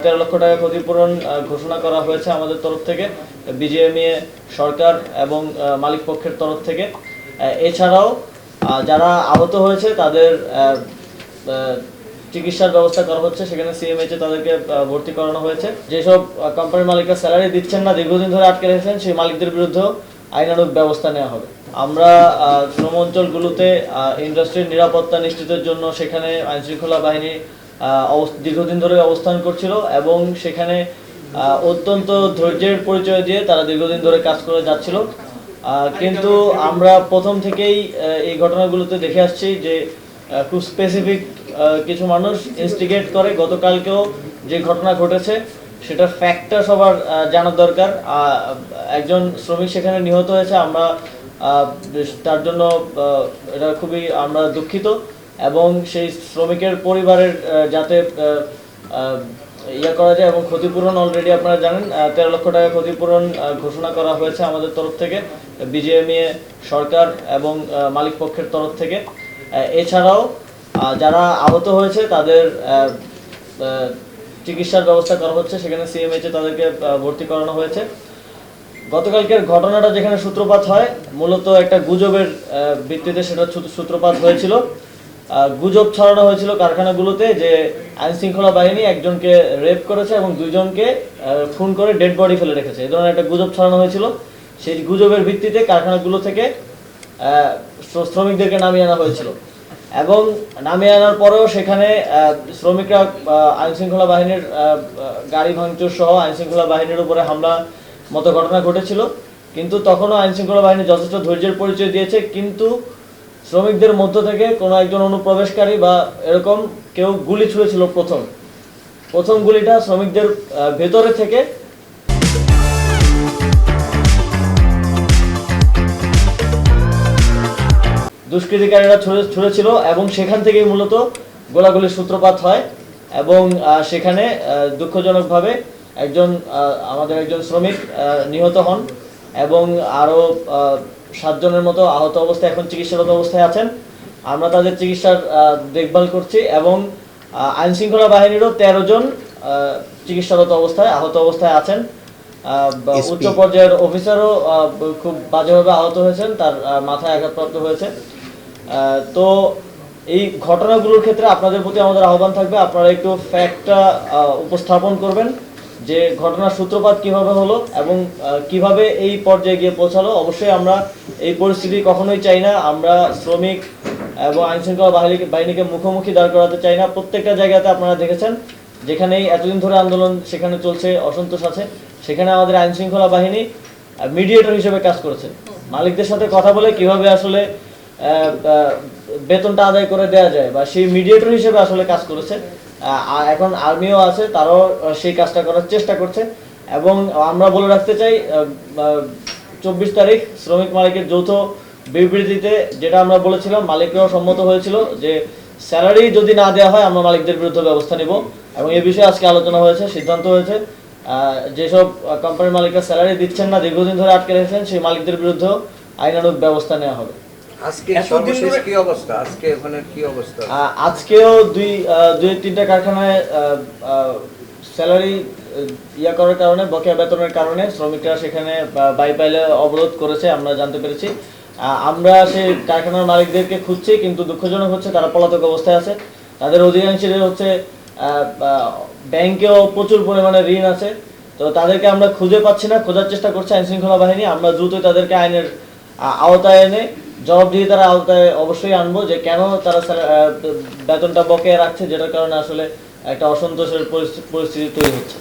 13 লক্ষ টাকা ক্ষতিপূরণ ঘোষণা করা হয়েছে আমাদের তরফ থেকে, বিজিএমইএ সরকার এবং মালিক পক্ষের তরফ থেকে। এছাড়াও যারা আহত হয়েছে তাদের চিকিৎসার ব্যবস্থা করা হচ্ছে, সেখানে সিএমএইচে তাদেরকে ভর্তি করানো হয়েছে। যেসব কোম্পানির মালিকরা স্যালারি দিচ্ছেন না, দীর্ঘদিন ধরে আটকে রেখেছেন, সেই মালিকদের বিরুদ্ধেও আইনানুগ ব্যবস্থা নেওয়া হবে। আমরা শ্রম অঞ্চলগুলোতে ইন্ডাস্ট্রির নিরাপত্তা নিশ্চিতের জন্য সেখানে আইনশৃঙ্খলা বাহিনী দীর্ঘদিন ধরে অবস্থান করছিল এবং সেখানে অত্যন্ত ধৈর্যের পরিচয় দিয়ে তারা দীর্ঘদিন ধরে কাজ করে যাচ্ছিল। কিন্তু আমরা প্রথম থেকেই এই ঘটনাগুলোতে দেখে আসছি যে খুব স্পেসিফিক কিছু মানুষ ইনস্টিগেট করে। গতকালকেও যে ঘটনা ঘটেছে সেটার ফ্যাক্টটা সবার জানার দরকার। একজন শ্রমিক সেখানে নিহত হয়েছে, আমরা তার জন্য এটা খুবই আমরা দুঃখিত এবং সেই শ্রমিকের পরিবারের যাতে করা যায় এবং ক্ষতিপূরণ অলরেডি আপনারা জানেন 13 লক্ষ টাকা ক্ষতিপূরণ ঘোষণা করা হয়েছে আমাদের তরফ থেকে, বিজিএমইএ সরকার এবং মালিক পক্ষের তরফ থেকে। এছাড়াও যারা আহত হয়েছে তাদের চিকিৎসার ব্যবস্থা করা হচ্ছে, সেখানে সিএমএইচে তাদেরকে ভর্তি করানো হয়েছে। গতকালকের ঘটনাটা যেখানে সূত্রপাত হয় মূলত একটা গুজবের ভিত্তিতে সেটা সূত্রপাত হয়েছিল। গুজব ছড়ানো হয়েছিল কারখানাগুলোতে যে আইনশৃঙ্খলা বাহিনী একজনকে রেপ করেছে এবং দুইজনকে খুন করে ডেড বডি ফেলে রেখেছে, এই ধরনের একটা গুজব ছড়ানো হয়েছিল। সেই গুজবের ভিত্তিতে কারখানাগুলো থেকে শ্রমিকদেরকে নামিয়ে আনা হয়েছিল এবং নামিয়ে আনার পরেও সেখানে শ্রমিকরা আইনশৃঙ্খলা বাহিনীর গাড়ি ভাঙচুর সহ আইনশৃঙ্খলা বাহিনীর উপরে হামলা মতো ঘটনা ঘটেছিল। কিন্তু তখনও আইনশৃঙ্খলা বাহিনী যথেষ্ট ধৈর্যের পরিচয় দিয়েছে, কিন্তু শ্রমিকদের মধ্য থেকে কোনো একজন অনুপ্রবেশকারী বা এরকম কেউ গুলি ছুঁড়েছিল। প্রথম গুলিটা শ্রমিকদের ভেতরে থেকে দুষ্কৃতিকারীরা ছুঁড়েছিল এবং সেখান থেকেই মূলত গোলাগুলির সূত্রপাত হয় এবং সেখানে দুঃখজনকভাবে আমাদের একজন শ্রমিক নিহত হন এবং আরও 7 জনের মতো আহত অবস্থায় এখন চিকিৎসারত অবস্থায় আছেন। আমরা তাদের চিকিৎসার দেখভাল করছি এবং আইনশৃঙ্খলা বাহিনীরও 13 জন চিকিৎসারত অবস্থায় আহত অবস্থায় আছেন। উচ্চ পর্যায়ের অফিসারও খুব বাজেভাবে আহত হয়েছেন, তার মাথায় আঘাতপ্রাপ্ত হয়েছে। তো এই ঘটনাগুলোর ক্ষেত্রে আপনাদের প্রতি আমাদের আহ্বান থাকবে, আপনারা একটু ফ্যাক্টটা উপস্থাপন করবেন যে ঘটনার সূত্রপাত কিভাবে হলো এবং কিভাবে এই পর্যায়ে গিয়ে পৌঁছালো। অবশ্যই আমরা এই পরিস্থিতি কখনোই চাই না, আমরা শ্রমিক এবং আইনশৃঙ্খলা বাহিনীকে মুখোমুখি দাঁড় করাতে চাই না। প্রত্যেকটা জায়গাতে আপনারা দেখেছেন যেখানেই এতদিন ধরে আন্দোলন সেখানে চলছে, অসন্তোষ আছে, সেখানে আমাদের আইনশৃঙ্খলা বাহিনী মিডিয়েটর হিসেবে কাজ করেছে, মালিকদের সাথে কথা বলে কিভাবে আসলে বেতনটা আদায় করে দেওয়া যায় বা সেই মিডিয়েটর হিসেবে আসলে কাজ করেছে। এখন আর্মিও আছে, তারাও সেই কাজটা করার চেষ্টা করছে এবং আমরা বলে রাখতে চাই 24 তারিখ শ্রমিক মালিকের যৌথ বিবৃতিতে যেটা আমরা বলেছিলাম, মালিকরাও সম্মত হয়েছিল যে স্যালারি যদি না দেওয়া হয় আমরা মালিকদের বিরুদ্ধে ব্যবস্থা নিব এবং এই বিষয়ে আজকে আলোচনা হয়েছে, সিদ্ধান্ত হয়েছে যেসব কোম্পানির মালিকরা স্যালারি দিচ্ছেন না, দীর্ঘদিন ধরে আটকে রেখেছেন, সেই মালিকদের বিরুদ্ধেও আইনানুগ ব্যবস্থা নেওয়া হবে। আজকেও দুই তিনটা কারখানায় স্যালারি করার কারণে, বকেয়া বেতনের কারণে শ্রমিকরা সেখানে বাইপাইলে অবরোধ করেছে, আমরা জানতে পেরেছি। আমরা সেই কারখানার মালিকদেরকে খুঁজছি, কিন্তু দুঃখজনক হচ্ছে তারা পলাতক অবস্থায় আছে। তাদের অধিকাংশের হচ্ছে ব্যাংকেও প্রচুর পরিমাণে ঋণ আছে, তো তাদেরকে আমরা খুঁজে পাচ্ছি না, খোঁজার চেষ্টা করছে আইনশৃঙ্খলা বাহিনী। আমরা দ্রুতই তাদেরকে আইনের আওতায় এনে জবাবদিহিতার আওতায় অবশ্যই আনবো যে কেন তারা বেতনটা বকেয়া রাখছে, যেটার কারণে আসলে একটা অসন্তোষের পরিস্থিতি তৈরি হচ্ছে।